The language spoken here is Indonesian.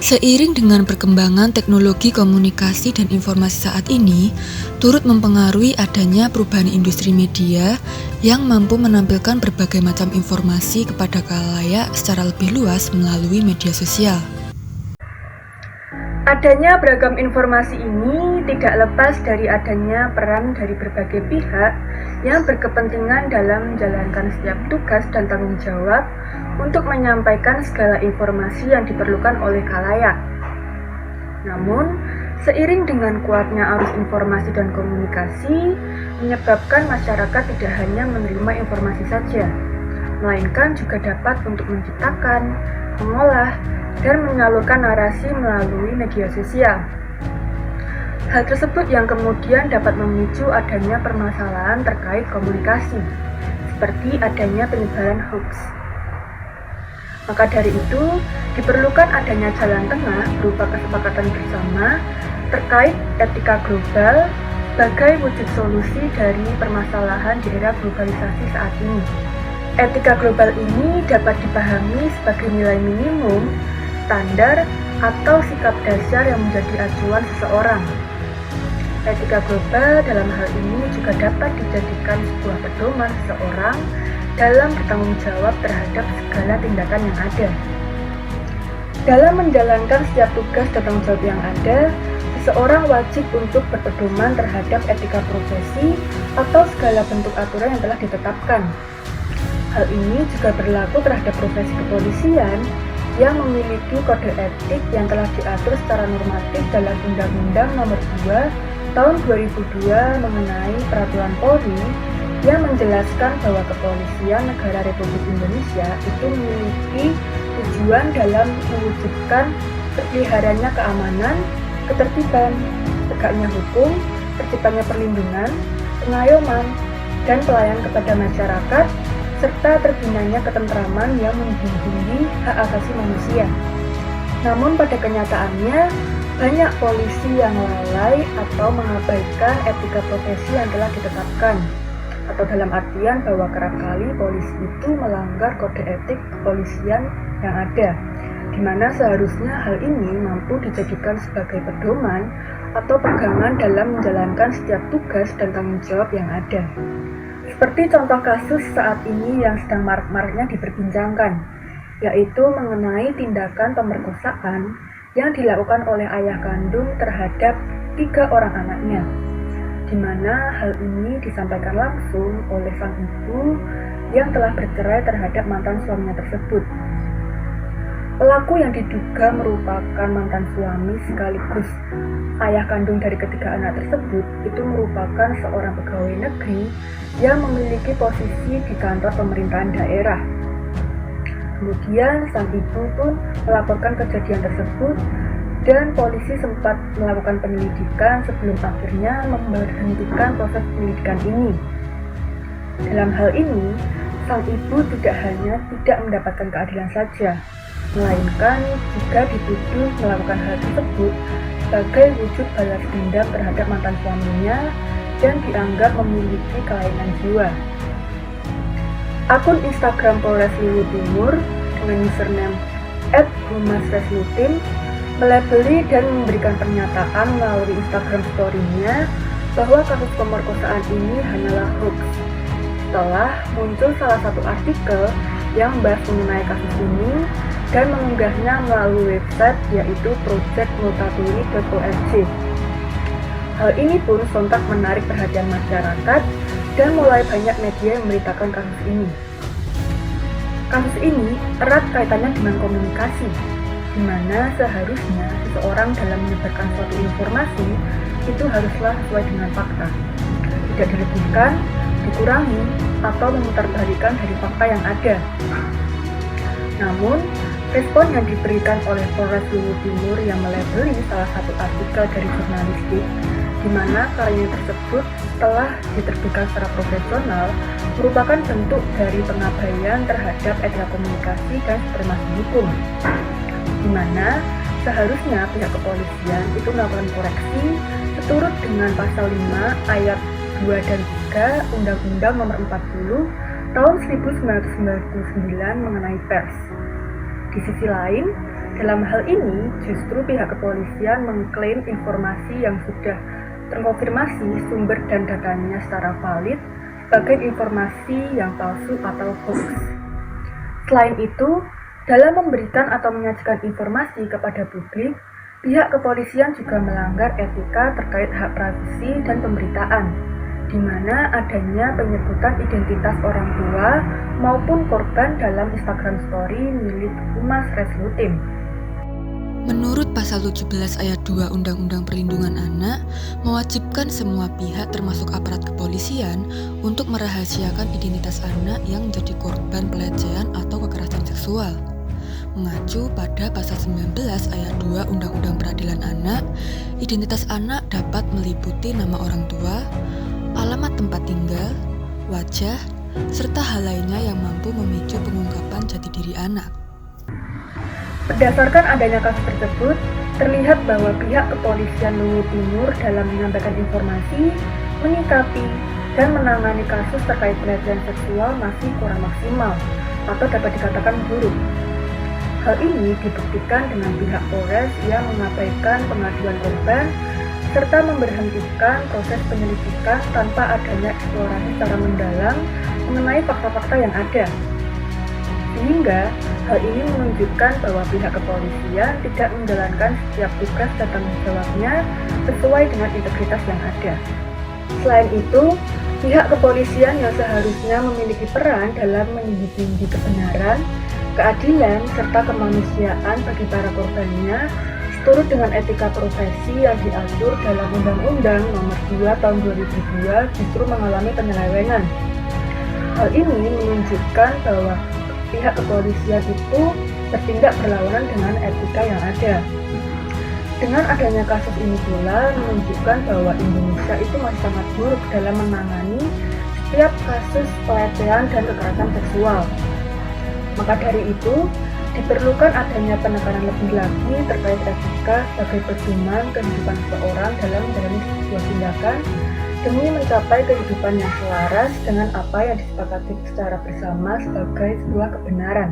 Seiring dengan perkembangan teknologi komunikasi dan informasi saat ini, turut mempengaruhi adanya perubahan industri media yang mampu menampilkan berbagai macam informasi kepada khalayak secara lebih luas melalui media sosial. Adanya beragam informasi ini tidak lepas dari adanya peran dari berbagai pihak yang berkepentingan dalam menjalankan setiap tugas dan tanggung jawab untuk menyampaikan segala informasi yang diperlukan oleh khalayak. Namun, seiring dengan kuatnya arus informasi dan komunikasi, menyebabkan masyarakat tidak hanya menerima informasi saja, melainkan juga dapat untuk menciptakan, mengolah, dan menyalurkan narasi melalui media sosial. Hal tersebut yang kemudian dapat memicu adanya permasalahan terkait komunikasi, seperti adanya penyebaran hoax. Maka dari itu, diperlukan adanya jalan tengah berupa kesepakatan bersama terkait etika global sebagai wujud solusi dari permasalahan di era globalisasi saat ini. Etika global ini dapat dipahami sebagai nilai minimum, standar, atau sikap dasar yang menjadi acuan seseorang. Etika global dalam hal ini juga dapat dijadikan sebuah pedoman seseorang dalam bertanggung jawab terhadap segala tindakan yang ada. Dalam menjalankan setiap tugas dan tanggung jawab yang ada, seseorang wajib untuk berpedoman terhadap etika profesi atau segala bentuk aturan yang telah ditetapkan. Hal ini juga berlaku terhadap profesi kepolisian yang memiliki kode etik yang telah diatur secara normatif dalam Undang-Undang Nomor 2 Tahun 2002 mengenai Peraturan Polri yang menjelaskan bahwa Kepolisian Negara Republik Indonesia itu memiliki tujuan dalam mewujudkan terpeliharanya keamanan, ketertiban, tegaknya hukum, terciptanya perlindungan, pengayoman, dan pelayanan kepada masyarakat, serta terbinanya ketentraman yang menjunjung hak asasi manusia. Namun pada kenyataannya, banyak polisi yang lalai atau mengabaikan etika profesi yang telah ditetapkan, atau dalam artian bahwa kerap kali polisi itu melanggar kode etik kepolisian yang ada, di mana seharusnya hal ini mampu dijadikan sebagai pedoman atau pegangan dalam menjalankan setiap tugas dan tanggung jawab yang ada. Seperti contoh kasus saat ini yang sedang marak-maraknya diperbincangkan, yaitu mengenai tindakan pemerkosaan yang dilakukan oleh ayah kandung terhadap 3 orang anaknya, di mana hal ini disampaikan langsung oleh sang ibu yang telah bercerai terhadap mantan suaminya tersebut. Pelaku yang diduga merupakan mantan suami sekaligus ayah kandung dari ketiga anak tersebut itu merupakan seorang pegawai negeri yang memiliki posisi di kantor pemerintahan daerah. Kemudian sang ibu pun melaporkan kejadian tersebut dan polisi sempat melakukan penyelidikan sebelum akhirnya memberhentikan proses penyelidikan ini. Dalam hal ini, sang ibu tidak hanya tidak mendapatkan keadilan saja, melainkan juga dituduh melakukan hal tersebut sebagai wujud balas dendam terhadap mantan suaminya dan dianggap memiliki kelainan jiwa. Akun Instagram Polres Luwu Timur dengan username @humasreslutim melabeli dan memberikan pernyataan melalui Instagram story-nya bahwa kasus pemerkosaan ini hanyalah hoax. Setelah muncul salah satu artikel yang membahas mengenai kasus ini dan mengunggahnya melalui website yaitu projectmultatuli.org. Hal ini pun sontak menarik perhatian masyarakat dan mulai banyak media yang memberitakan kasus ini. Kasus ini erat kaitannya dengan komunikasi, di mana seharusnya seseorang dalam menyebarkan suatu informasi itu haruslah sesuai dengan fakta, tidak dilebihkan, dikurangi, atau memutarbalikan dari fakta yang ada. Namun, respon yang diberikan oleh Polres Luwu Timur yang melabeli salah satu artikel dari jurnalistik di mana karyanya tersebut telah diterbitkan secara profesional merupakan bentuk dari pengabaian terhadap etika komunikasi dan supremasi hukum, di mana seharusnya pihak kepolisian itu melakukan koreksi seturut dengan pasal 5 ayat 2 dan 3 Undang-Undang Nomor 40 Tahun 1999 mengenai pers, Di sisi lain, dalam hal ini justru pihak kepolisian mengklaim informasi yang sudah terkonfirmasi sumber dan datanya secara valid sebagai informasi yang palsu atau hoax. Selain itu, dalam memberikan atau menyajikan informasi kepada publik, pihak kepolisian juga melanggar etika terkait hak privasi dan pemberitaan, di mana adanya penyebutan identitas orang tua maupun korban dalam Instagram Story milik Humas Reslutim. Menurut pasal 17 ayat 2 Undang-Undang Perlindungan Anak, mewajibkan semua pihak termasuk aparat kepolisian untuk merahasiakan identitas anak yang menjadi korban pelecehan atau kekerasan seksual. Mengacu pada pasal 19 ayat 2 Undang-Undang Peradilan Anak, identitas anak dapat meliputi nama orang tua, alamat tempat tinggal, wajah, serta hal lainnya yang mampu memicu pengungkapan jati diri anak. Berdasarkan adanya kasus tersebut, terlihat bahwa pihak kepolisian Luwu Timur dalam menyampaikan informasi, menyikapi, dan menangani kasus terkait pelecehan seksual masih kurang maksimal atau dapat dikatakan buruk. Hal ini dibuktikan dengan pihak Polres yang mengabaikan pengaduan korban serta memberhentikan proses penyelidikan tanpa adanya eksplorasi secara mendalam mengenai fakta-fakta yang ada. Sehingga hal ini menunjukkan bahwa pihak kepolisian tidak menjalankan setiap tugas dan tanggung jawabnya sesuai dengan integritas yang ada. Selain itu, pihak kepolisian yang seharusnya memiliki peran dalam menindaklanjuti kebenaran, keadilan, serta kemanusiaan bagi para korbannya, seturut dengan etika profesi yang diatur dalam Undang-Undang Nomor 2 Tahun 2002 justru mengalami penyelewengan. Hal ini menunjukkan bahwa pihak kepolisian itu bertindak berlawanan dengan etika yang ada. Dengan adanya kasus ini pula menunjukkan bahwa Indonesia itu masih sangat buruk dalam menangani setiap kasus pelecehan dan kekerasan seksual. Maka dari itu, diperlukan adanya penekanan lebih lagi terkait etika sebagai pedoman kehidupan seseorang dalam menjalani sebuah tindakan demi mencapai kehidupan yang selaras dengan apa yang disepakati secara bersama sebagai sebuah kebenaran.